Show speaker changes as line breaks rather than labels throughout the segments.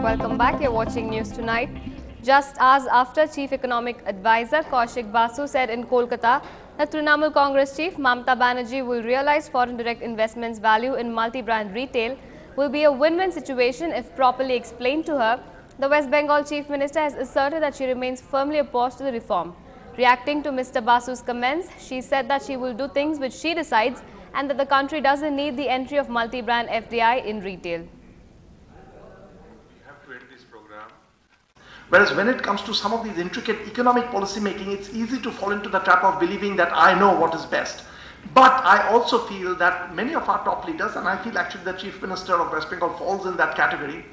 Welcome back. You're watching News Tonight. Just hours after Chief Economic Advisor Kaushik Basu said in Kolkata that Trinamool Congress Chief Mamata Banerjee will realize foreign direct investments value in multi-brand retail will be a win-win situation if properly explained to her, the West Bengal Chief Minister has asserted that she remains firmly opposed to the reform. Reacting to Mr. Basu's comments, she said that she will do things which she decides and that the country doesn't need the entry of multi-brand FDI in retail.
Whereas when it comes to some of these intricate economic policy making, it's easy to fall into the trap of believing that I know what is best. But I also feel that many of our top leaders, and I feel actually the Chief Minister of West Bengal falls in that category,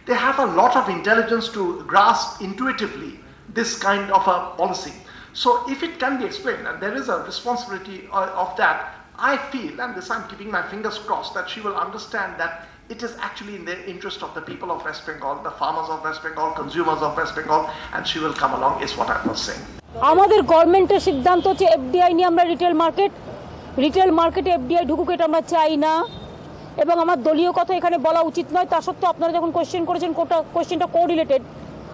they have a lot of intelligence to grasp intuitively this kind of a policy. So if it can be explained, and there is a responsibility of that, I feel, and this I'm keeping my fingers crossed, that she will understand that it is actually in the interest of the people of West Bengal, the farmers of West Bengal, consumers of West Bengal, and she will come along, is what I was saying.
আমাদের গভর্নমেন্টের সিদ্ধান্ত হচ্ছে FDI নিয়ে আমরা retail মার্কেটে FDI ঢুকুক এটা আমরা চাই না এবং আমার দলীয় কথা এখানে বলা উচিত নয় তা সত্ত্বেও আপনারা যখন কোশ্চেন করেছেন কোশ্চেনটা কোরিলেটেড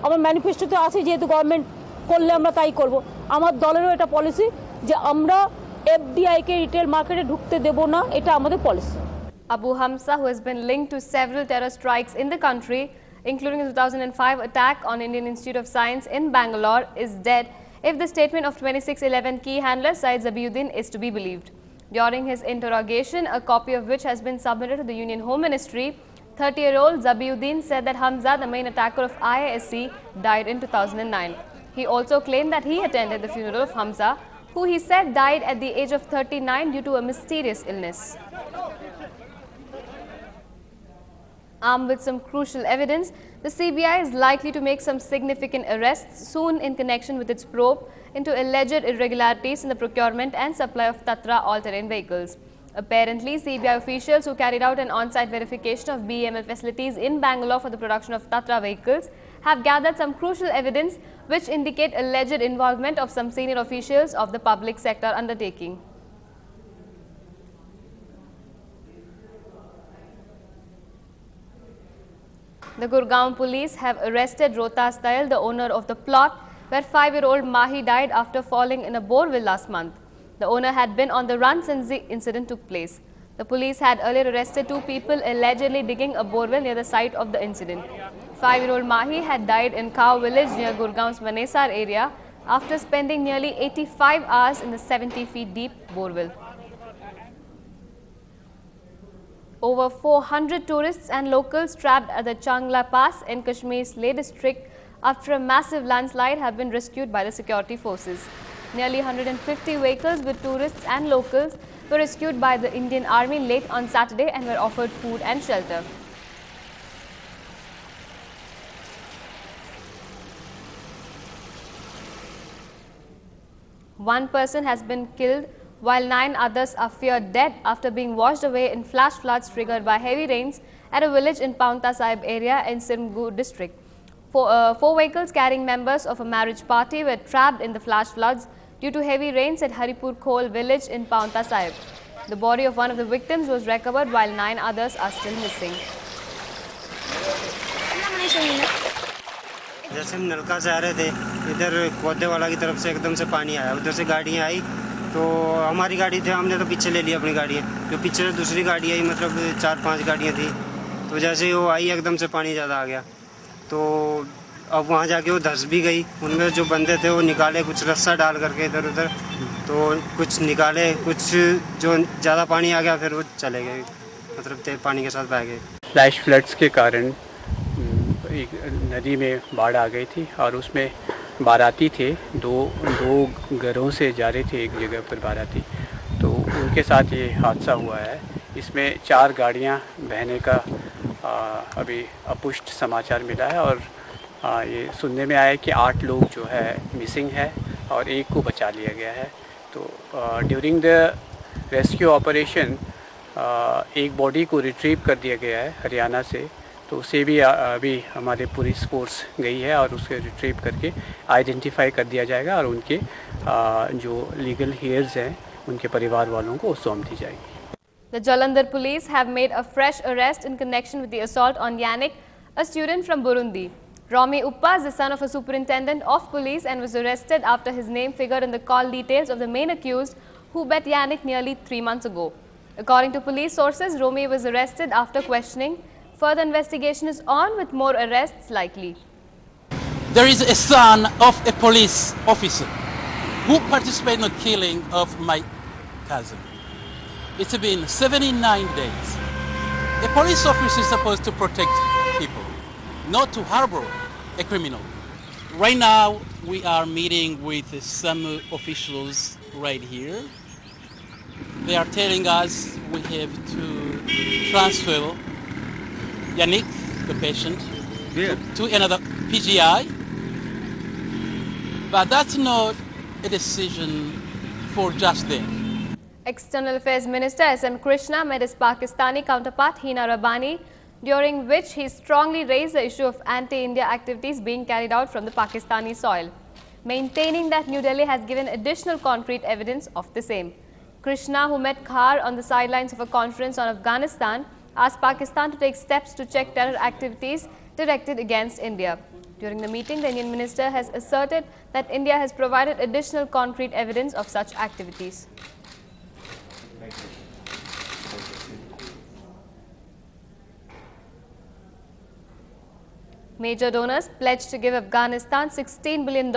আমার ম্যানিফেস্টোতে আছে যেহেতু গভর্নমেন্ট করলে আমরা তাই করব আমার দলেরও এটা পলিসি যে আমরা এফডিআই কে রিটেল মার্কেটে ঢুকতে দেব না এটা আমাদের policy
Abu Hamza, who has been linked to several terror strikes in the country, including the 2005 attack on Indian Institute of Science in Bangalore, is dead if the statement of 2611 key handler Syed Zabiuddin is to be believed. During his interrogation, a copy of which has been submitted to the Union Home Ministry, 30-year-old Zabiuddin said that Hamza, the main attacker of IISc, died in 2009. He also claimed that he attended the funeral of Hamza, who he said died at the age of 39 due to a mysterious illness. Armed with some crucial evidence, the CBI is likely to make some significant arrests soon in connection with its probe into alleged irregularities in the procurement and supply of Tatra all-terrain vehicles. Apparently, CBI officials who carried out an on-site verification of BEML facilities in Bangalore for the production of Tatra vehicles have gathered some crucial evidence which indicate alleged involvement of some senior officials of the public sector undertaking. The Gurgaon police have arrested Rohtas Dayal, the owner of the plot where 5-year-old Mahi died after falling in a borewell last month. The owner had been on the run since the incident took place. The police had earlier arrested 2 people allegedly digging a borewell near the site of the incident. 5-year-old Mahi had died in Khao village near Gurgaon's Manesar area after spending nearly 85 hours in the 70 feet deep borewell. Over 400 tourists and locals trapped at the Changla Pass in Kashmir's Leh district after a massive landslide have been rescued by the security forces. Nearly 150 vehicles with tourists and locals were rescued by the Indian Army late on Saturday and were offered food and shelter. One person has been killed while 9 others are feared dead after being washed away in flash floods triggered by heavy rains at a village in Paonta Sahib area in Sirmgur district. 4 vehicles carrying members of a marriage party were trapped in the flash floods due to heavy rains at Haripur Khol village in Paonta Sahib. The body of one of the victims was recovered while 9 others are still missing.
जैसे हम नलका से आ रहे थे इधर पौधे वाला की तरफ से एकदम से पानी आया उधर से गाड़ियाँ आई तो हमारी गाड़ी थी हमने तो पीछे ले लिया अपनी गाड़ी जो पीछे से दूसरी गाड़ी आई मतलब 4-5 गाड़ियाँ थी तो जैसे ही वो आई एकदम से पानी ज़्यादा आ गया तो अब वहाँ जाके वो धंस भी गई उनमें जो बंदे थे वो निकाले कुछ रस्सा डाल करके इधर उधर तो कुछ निकाले कुछ जो ज़्यादा पानी आ गया फिर वो चले गए मतलब पानी के साथ बह गए।
फ्लैश फ्लड्स के कारण एक नदी में बाढ़ आ गई थी और उसमें बाराती थे दो घरों से जा रहे थे एक जगह पर बाराती तो उनके साथ ये हादसा हुआ है। इसमें 4 गाड़ियां बहने का अभी अपुष्ट समाचार मिला है और ये सुनने में आया कि 8 लोग जो है मिसिंग है और 1 को बचा लिया गया है। तो ड्यूरिंग द रेस्क्यू ऑपरेशन एक बॉडी को रिट्रीव कर दिया गया है हरियाणा से तो उसे भी अभी हमारे पुलिस फोर्स गई है और उसे रिट्रीव करके आइडेंटिफाई कर दिया जाएगा और उनके जो लीगल हेयर्स हैं उनके परिवार वालों को सौंप दी जाएगी।
The Jalandhar police have made a fresh arrest in connection with the assault on Yannick, a student from Burundi. Romy Uppa is the son of a superintendent of police and was arrested after his name figured in the call details of the main accused who bet Yannick nearly 3 months ago. According to police sources, Romy was arrested after questioning. Further investigation is on with more arrests likely.
There is a son of a police officer who participated in the killing of my cousin. It's been 79 days. A police officer is supposed to protect people, not to harbor a criminal. Right now, we are meeting with some officials right here. They are telling us we have to transfer Yannick, the patient, to another PGI. But that's not a decision for just them.
External Affairs Minister S.M. Krishna met his Pakistani counterpart Hina Rabbani, during which he strongly raised the issue of anti-India activities being carried out from the Pakistani soil, maintaining that New Delhi has given additional concrete evidence of the same. Krishna, who met Khar on the sidelines of a conference on Afghanistan, asked Pakistan to take steps to check terror activities directed against India. During the meeting, the Indian minister has asserted that India has provided additional concrete evidence of such activities. Major donors pledged to give Afghanistan $16 billion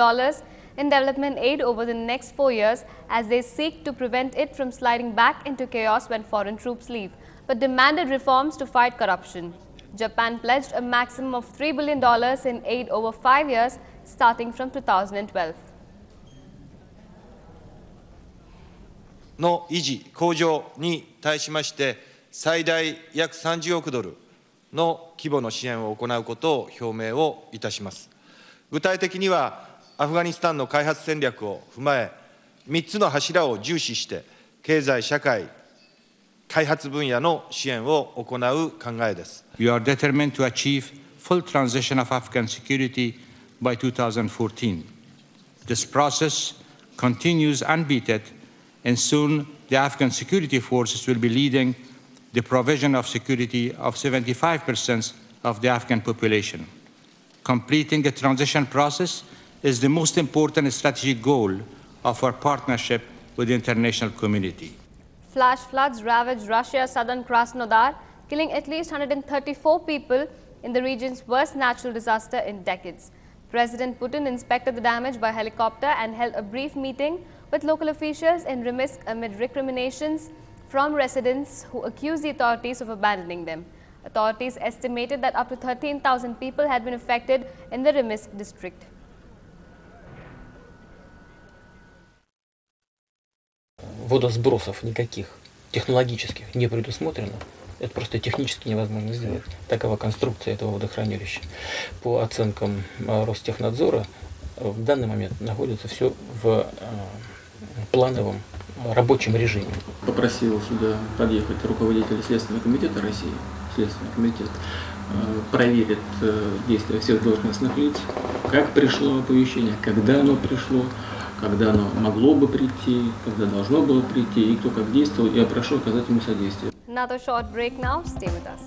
in development aid over the next 4 years as they seek to prevent it from sliding back into chaos when foreign troops leave, but demanded reforms to fight corruption. Japan pledged a maximum of $3 billion in aid over 5 years, starting from 2012.
の維持・向上に対しまして、最大約30億ドルの規模の支援を行うことを表明をいたします。具体的には、アフガニスタンの開発戦略を踏まえ、3つの柱を重視して、経済・社会、開発分野の支援を行う考えです。
We are determined to achieve full transition of Afghan security by 2014. This process continues unbated, and soon the Afghan security forces will be leading the provision of security of 75% of the Afghan population. Completing the transition process is the most important strategic goal of our partnership with the international community.
Flash floods ravaged Russia's southern Krasnodar, killing at least 134 people in the region's worst natural disaster in decades. President Putin inspected the damage by helicopter and held a brief meeting with local officials in Rimsk amid recriminations from residents who accused the authorities of abandoning them. Authorities estimated that up to 13,000 people had been affected in the Rimsk district.
Водосбросов никаких технологических не предусмотрено. Это просто технически невозможно сделать. Такова конструкция этого водохранилища. По оценкам Ростехнадзора, в данный момент находится все в плановом рабочем режиме.
Попросил сюда подъехать руководитель Следственного комитета России. Следственный комитет проверит действия всех должностных лиц, как пришло оповещение, когда оно пришло, когда оно могло бы прийти, когда должно было прийти, и кто как действовал. Я прошу оказать ему содействие.
Another short break now. Stay with us.